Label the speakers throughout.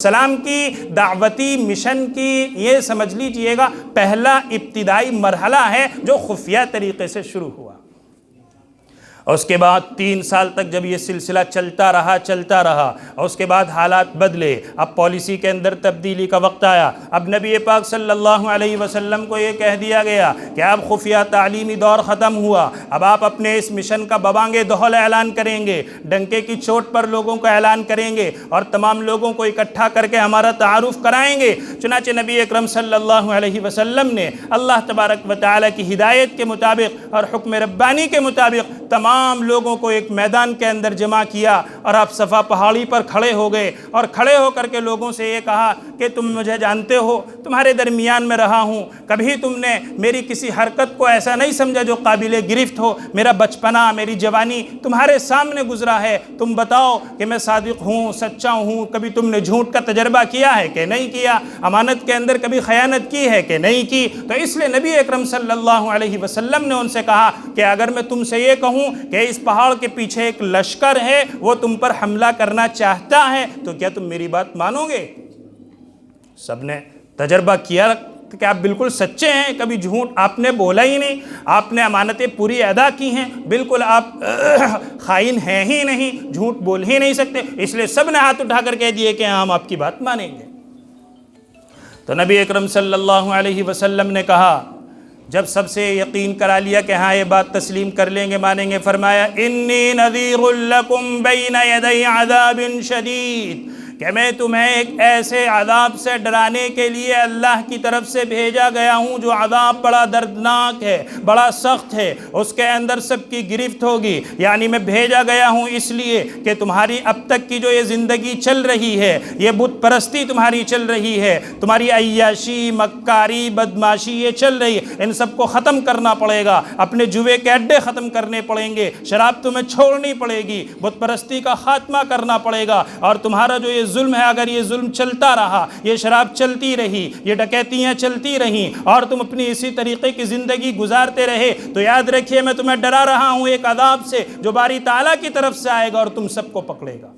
Speaker 1: سلام کی دعوتی مشن کی یہ سمجھ لیجئے گا پہلا ابتدائی مرحلہ ہے جو خفیہ طریقے سے شروع ہوا۔ اور اس کے بعد 3 سال تک جب یہ سلسلہ چلتا رہا اور اس کے بعد حالات بدلے، اب پالیسی کے اندر تبدیلی کا وقت آیا۔ اب نبی پاک صلی اللہ علیہ وسلم کو یہ کہہ دیا گیا کہ اب خفیہ تعلیمی دور ختم ہوا، اب آپ اپنے اس مشن کا ببانگ دہل اعلان کریں گے، ڈنکے کی چوٹ پر لوگوں کا اعلان کریں گے اور تمام لوگوں کو اکٹھا کر کے ہمارا تعارف کرائیں گے۔ چنانچہ نبی اکرم صلی اللہ علیہ وسلم نے اللہ تبارک و تعالیٰ کی ہدایت کے مطابق اور حکم ربانی کے مطابق تمام لوگوں کو ایک میدان کے اندر جمع کیا اور آپ صفا پہاڑی پر کھڑے ہو گئے اور کھڑے ہو کر کے لوگوں سے یہ کہا کہ تم مجھے جانتے ہو، تمہارے درمیان میں رہا ہوں، کبھی تم نے میری کسی حرکت کو ایسا نہیں سمجھا جو قابل گرفت ہو، میرا بچپنا، میری جوانی تمہارے سامنے گزرا ہے، تم بتاؤ کہ میں صادق ہوں، سچا ہوں، کبھی تم نے جھوٹ کا تجربہ کیا ہے کہ نہیں کیا، امانت کے اندر کبھی خیانت کی ہے کہ نہیں کی۔ تو اس لیے نبی اکرم صلی اللہ علیہ وسلم نے ان سے کہا کہ اگر میں تم سے یہ کہوں کہ اس پہاڑ کے پیچھے ایک لشکر ہے، وہ تم پر حملہ کرنا چاہتا ہے، تو کیا تم میری بات مانو گے؟ سب نے تجربہ کیا کہ آپ بالکل سچے ہیں، کبھی جھوٹ آپ نے بولا ہی نہیں، آپ نے امانتیں پوری ادا کی ہیں، بالکل آپ خائن ہیں ہی نہیں، جھوٹ بول ہی نہیں سکتے، اس لیے سب نے ہاتھ اٹھا کر کہہ دیے کہ ہم آپ کی بات مانیں گے۔ تو نبی اکرم صلی اللہ علیہ وسلم نے کہا، جب سب سے یقین کرا لیا کہ ہاں یہ بات تسلیم کر لیں گے، مانیں گے، فرمایا انی نذیر لکم بین یدی عذاب شدید، کہ میں تمہیں ایک ایسے عذاب سے ڈرانے کے لیے اللہ کی طرف سے بھیجا گیا ہوں جو عذاب بڑا دردناک ہے، بڑا سخت ہے، اس کے اندر سب کی گرفت ہوگی۔ یعنی میں بھیجا گیا ہوں اس لیے کہ تمہاری اب تک کی جو یہ زندگی چل رہی ہے، یہ بت پرستی تمہاری چل رہی ہے، تمہاری عیاشی، مکاری، بدماشی یہ چل رہی ہے، ان سب کو ختم کرنا پڑے گا، اپنے جوے کے اڈے ختم کرنے پڑیں گے، شراب تمہیں چھوڑنی پڑے گی، بت پرستی کا خاتمہ کرنا پڑے گا، اور تمہارا جو یہ ظلم ہے، اگر یہ ظلم چلتا رہا، یہ شراب چلتی رہی، یہ ڈکیتیاں چلتی رہیں اور تم اپنی اسی طریقے کی زندگی گزارتے رہے، تو یاد رکھیے میں تمہیں ڈرا رہا ہوں ایک عذاب سے جو باری تعالیٰ کی طرف سے آئے گا اور تم سب کو پکڑے گا۔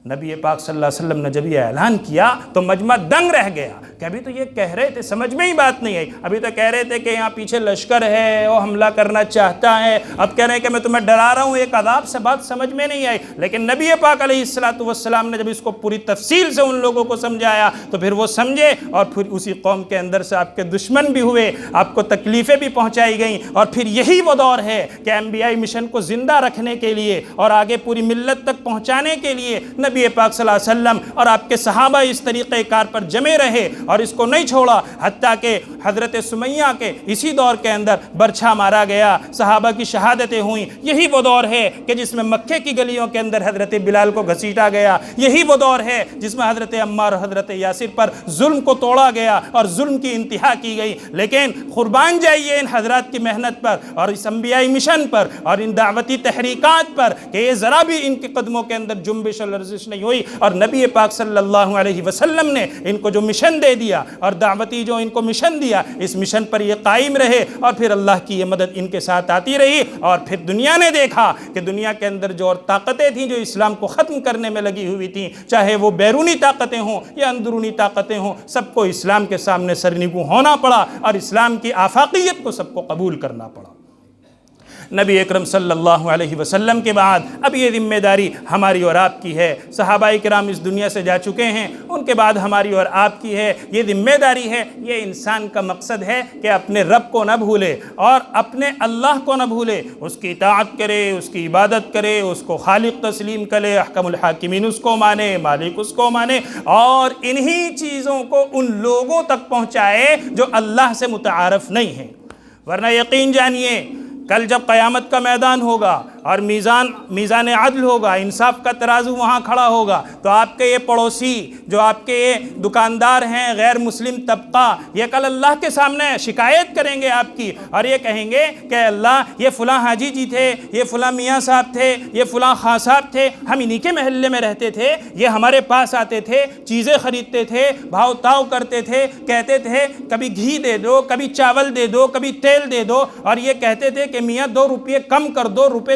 Speaker 1: نبی پاک صلی اللہ علیہ وسلم نے جب یہ اعلان کیا تو مجمع دنگ رہ گیا کہ ابھی تو یہ کہہ رہے تھے، سمجھ میں ہی بات نہیں آئی، ابھی تو کہہ رہے تھے کہ یہاں پیچھے لشکر ہے، وہ حملہ کرنا چاہتا ہے، اب کہہ رہے ہیں کہ میں تمہیں ڈرا رہا ہوں ایک عذاب سے، بات سمجھ میں نہیں آئی۔ لیکن نبی پاک علیہ السلام نے جب اس کو پوری تفصیل سے ان لوگوں کو سمجھایا تو پھر وہ سمجھے، اور پھر اسی قوم کے اندر سے آپ کے دشمن بھی ہوئے، آپ کو تکلیفیں بھی پہنچائی گئیں، اور پھر یہی وہ دور ہے کہ انبیائی مشن کو زندہ رکھنے کے لیے اور آگے پوری ملت تک پہنچانے کے لیے نبی پاک صلی اللہ علیہ وسلم اور آپ کے صحابہ اس طریقہ کار پر جمے رہے اور اس کو نہیں چھوڑا، حتیٰ کہ حضرت سمیہ کے اسی دور کے اندر برچھا مارا گیا، صحابہ کی شہادتیں ہوئیں۔ یہی وہ دور ہے کہ جس میں مکے کی گلیوں کے اندر حضرت بلال کو گھسیٹا گیا، یہی وہ دور ہے جس میں حضرت عمار اور حضرت یاسر پر ظلم کو توڑا گیا اور ظلم کی انتہا کی گئی۔ لیکن قربان جائیے ان حضرات کی محنت پر اور اس انبیائی مشن پر اور ان دعوتی تحریکات پر کہ یہ ذرا بھی ان کے قدموں کے اندر جنبش اور لرزش نہیں ہوئی، اور نبی پاک صلی اللہ علیہ وسلم نے ان کو جو مشن دے دیا اور دعوتی جو ان کو مشن دیا، اس مشن پر یہ قائم رہے، اور پھر اللہ کی یہ مدد ان کے ساتھ آتی رہی، اور پھر دنیا نے دیکھا کہ دنیا کے اندر جو اور طاقتیں تھیں جو اسلام کو ختم کرنے میں لگی ہوئی تھیں، چاہے وہ بیرونی طاقتیں ہوں یا اندرونی طاقتیں ہوں، سب کو اسلام کے سامنے سرنگوں ہونا پڑا اور اسلام کی آفاقیت کو سب کو قبول کرنا پڑا۔ نبی اکرم صلی اللہ علیہ وسلم کے بعد اب یہ ذمہ داری ہماری اور آپ کی ہے۔ صحابہ کرام اس دنیا سے جا چکے ہیں، ان کے بعد ہماری اور آپ کی ہے، یہ ذمہ داری ہے۔ یہ انسان کا مقصد ہے کہ اپنے رب کو نہ بھولے اور اپنے اللہ کو نہ بھولے، اس کی اطاعت کرے، اس کی عبادت کرے، اس کو خالق تسلیم کرے، احکم الحاکمین اس کو مانے، مالک اس کو مانے، اور انہی چیزوں کو ان لوگوں تک پہنچائے جو اللہ سے متعارف نہیں ہیں۔ ورنہ یقین جانیے کل جب قیامت کا میدان ہوگا اور میزان عدل ہوگا، انصاف کا ترازو وہاں کھڑا ہوگا، تو آپ کے یہ پڑوسی جو آپ کے یہ دکاندار ہیں، غیر مسلم طبقہ، یہ کل اللہ کے سامنے شکایت کریں گے آپ کی، اور یہ کہیں گے کہ اللہ یہ فلاں حاجی جی تھے، یہ فلاں میاں صاحب تھے، یہ فلاں خاں صاحب تھے، ہم انہی کے محلے میں رہتے تھے، یہ ہمارے پاس آتے تھے، چیزیں خریدتے تھے، بھاؤ تاؤ کرتے تھے، کہتے تھے کبھی گھی دے دو، کبھی چاول دے دو، کبھی تیل دے دو، اور یہ کہتے تھے کہ میاں 2 روپے کم کر دو، روپے